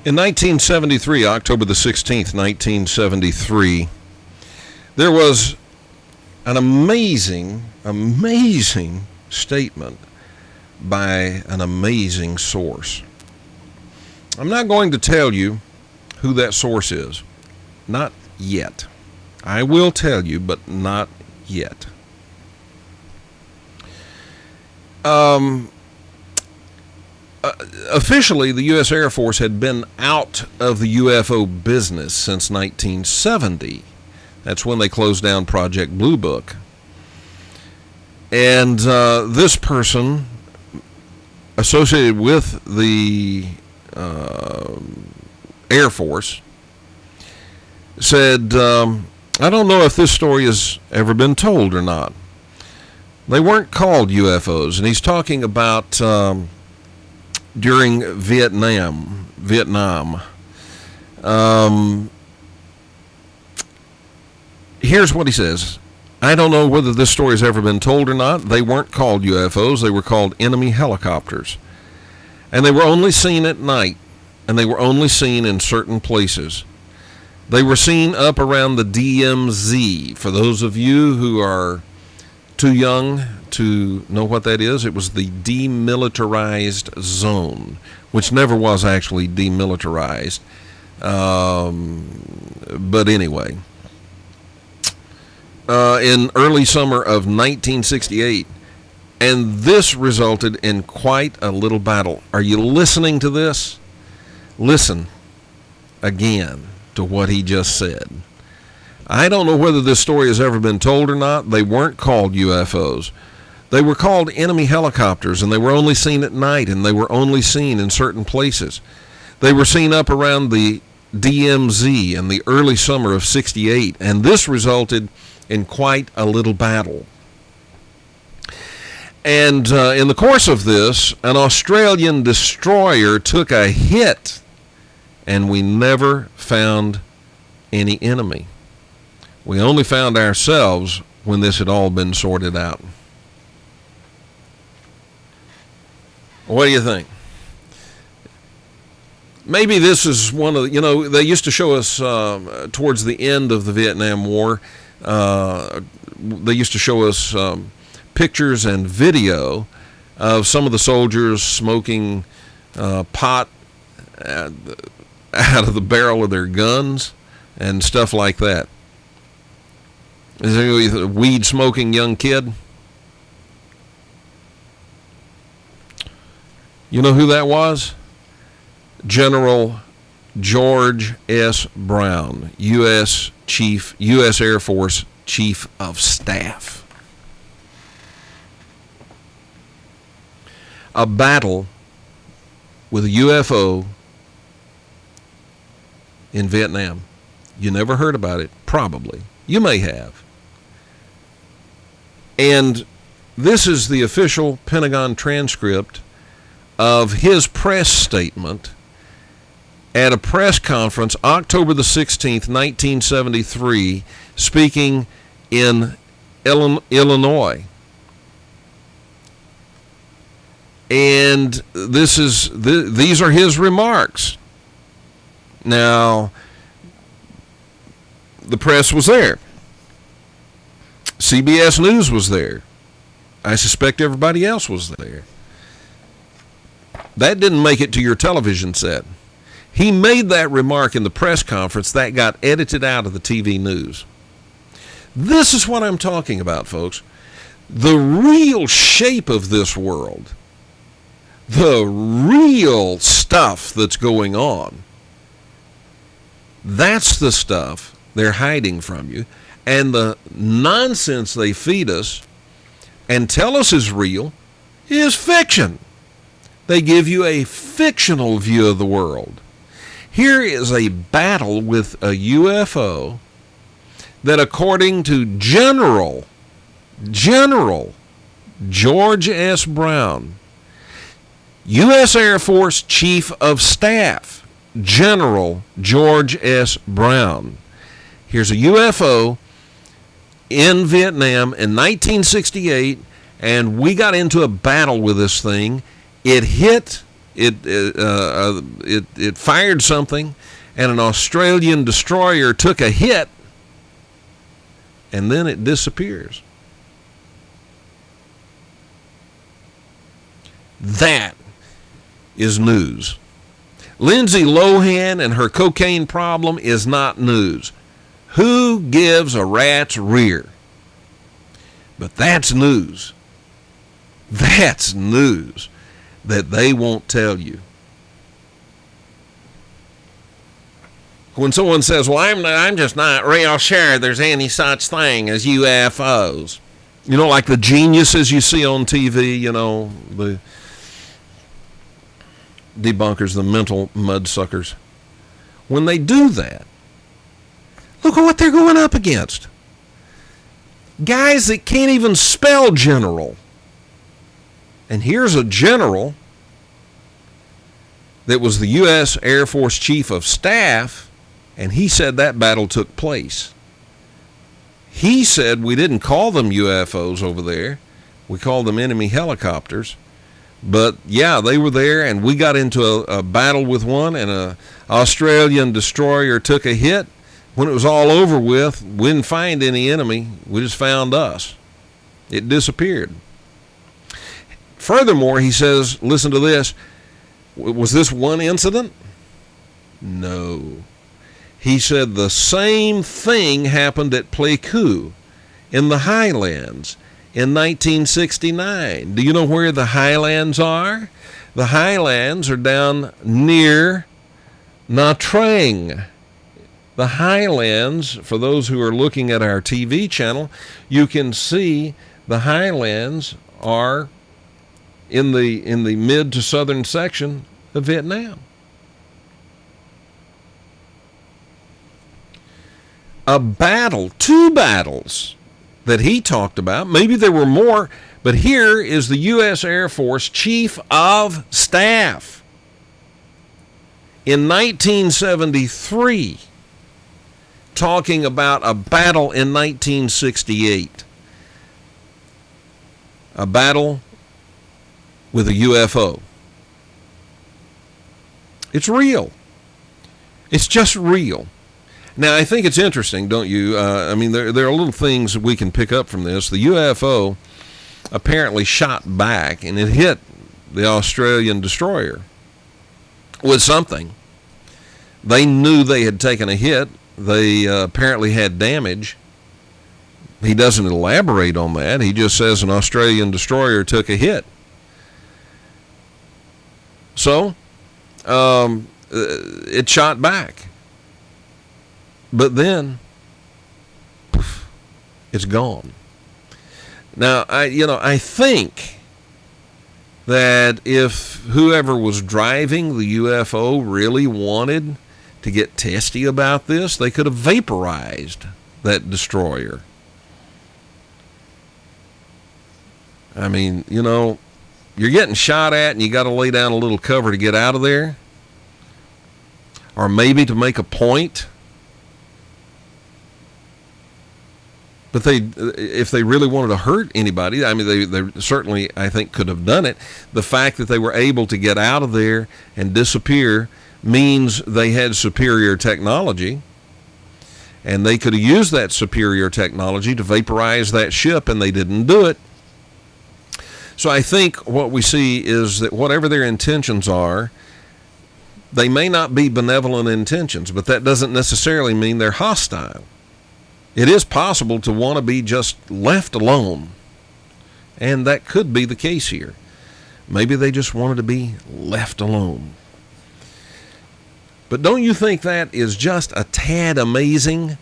In 1973, October the 16th, 1973, there was an amazing statement by an amazing source. I'm not going to tell you who that source is. Not yet. I will tell you, but not yet. Officially, the U.S. Air Force had been out of the UFO business since 1970. That's when they closed down Project Blue Book. And this person associated with the Air Force said, I don't know if this story has ever been told or not. They weren't called UFOs. And he's talking about during Vietnam. Here's what he says. I don't know whether this story has ever been told or not. They weren't called UFOs. They were called enemy helicopters. And they were only seen at night. And they were only seen in certain places. They were seen up around the DMZ. For those of you who are too young to know what that is, it was the demilitarized zone, which never was actually demilitarized. But anyway, in early summer of 1968, and this resulted in quite a little battle. Are you listening to this? Listen again to what he just said. I don't know whether this story has ever been told or not. They weren't called UFOs. They were called enemy helicopters, and they were only seen at night, and they were only seen in certain places. They were seen up around the DMZ in the early summer of 68, and this resulted in quite a little battle. And in the course of this, an Australian destroyer took a hit, and we never found any enemy. We only found ourselves when this had all been sorted out. What do you think? Maybe this is one of the, they used to show us towards the end of the Vietnam War, they used to show us pictures and video of some of the soldiers smoking pot out of the barrel of their guns and stuff like that. Is there a weed smoking young kid? You know who that was? General George S. Brown, U.S. Air Force Chief of Staff. A battle with a UFO in Vietnam. You never heard about it, probably. You may have. And this is the official Pentagon transcript of his press statement at a press conference October the 16th, 1973, speaking in Illinois. And these are his remarks. Now, the press was there. CBS News was there. I suspect everybody else was there. That didn't make it to your television set. He made that remark in the press conference. That got edited out of the TV news. This is what I'm talking about, folks. The real shape of this world, the real stuff that's going on, that's the stuff they're hiding from you. And the nonsense they feed us and tell us is real is fiction. They give you a fictional view of the world. Here is a battle with a UFO that, according to General George S. Brown, U.S. Air Force Chief of Staff, General George S. Brown. Here's a UFO in Vietnam in 1968, and we got into a battle with this thing. It hit it fired something, and an Australian destroyer took a hit, and then it disappears. That is news. Lindsay Lohan and her cocaine problem is not news. Who gives a rat's rear? But that's news. That's news that they won't tell you. When someone says, well, I'm just not real sure there's any such thing as UFOs. You know, like the geniuses you see on TV, you know, the debunkers, the mental mudsuckers. When they do that, look at what they're going up against. Guys that can't even spell general. And here's a general that was the U.S. Air Force Chief of Staff, and he said that battle took place. He said we didn't call them UFOs over there. We called them enemy helicopters. But, yeah, they were there, and we got into a battle with one, and an Australian destroyer took a hit. When it was all over with, we didn't find any enemy. We just found us. It disappeared. Furthermore, he says, listen to this, was this one incident? No. He said the same thing happened at Pleiku in the Highlands in 1969. Do you know where the Highlands are? The Highlands are down near Nha Trang. The Highlands, for those who are looking at our TV channel, you can see the Highlands are in the mid to southern section of Vietnam. A battle, 2 battles that he talked about, maybe there were more, but here is the U.S. Air Force Chief of Staff in 1973 talking about a battle in 1968. A battle with a UFO. It's real. It's just real. Now, I think it's interesting, don't you? I mean, there are little things we can pick up from this. The UFO apparently shot back, and it hit the Australian destroyer with something. They knew they had taken a hit. They apparently had damage. He doesn't elaborate on that. He just says an Australian destroyer took a hit. So, it shot back. But then, poof, it's gone. Now, I think that if whoever was driving the UFO really wanted to get testy about this, they could have vaporized that destroyer. I mean, you're getting shot at and you got to lay down a little cover to get out of there. Or maybe to make a point. But if they really wanted to hurt anybody, I mean, they certainly, I think, could have done it. The fact that they were able to get out of there and disappear means they had superior technology, and they could have used that superior technology to vaporize that ship, and they didn't do it. So I think what we see is that whatever their intentions are, they may not be benevolent intentions, but that doesn't necessarily mean they're hostile. It is possible to want to be just left alone, and that could be the case here. Maybe they just wanted to be left alone. But don't you think that is just a tad amazing?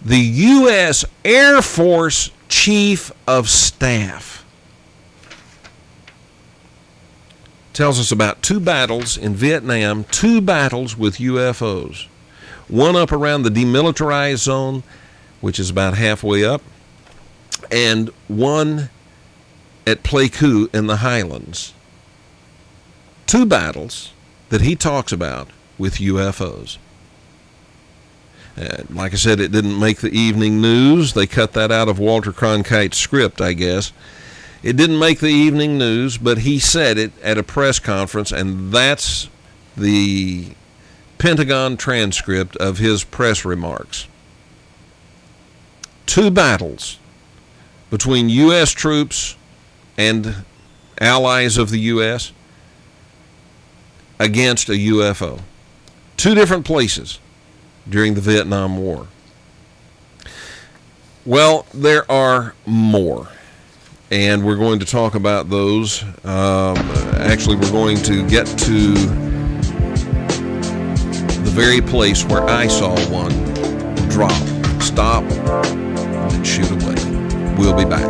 The U.S. Air Force Chief of Staff tells us about 2 battles in Vietnam, 2 battles with UFOs. One up around the demilitarized zone, which is about halfway up, and one at Pleiku in the Highlands. 2 battles that he talks about with UFOs. Like I said, it didn't make the evening news. They cut that out of Walter Cronkite's script, I guess. It didn't make the evening news, but he said it at a press conference, and that's the Pentagon transcript of his press remarks. 2 battles between U.S. troops and allies of the U.S. against a UFO. 2 different places during the Vietnam War. Well, there are more, and we're going to talk about those. Actually, we're going to get to the very place where I saw one drop, stop, and shoot away. We'll be back.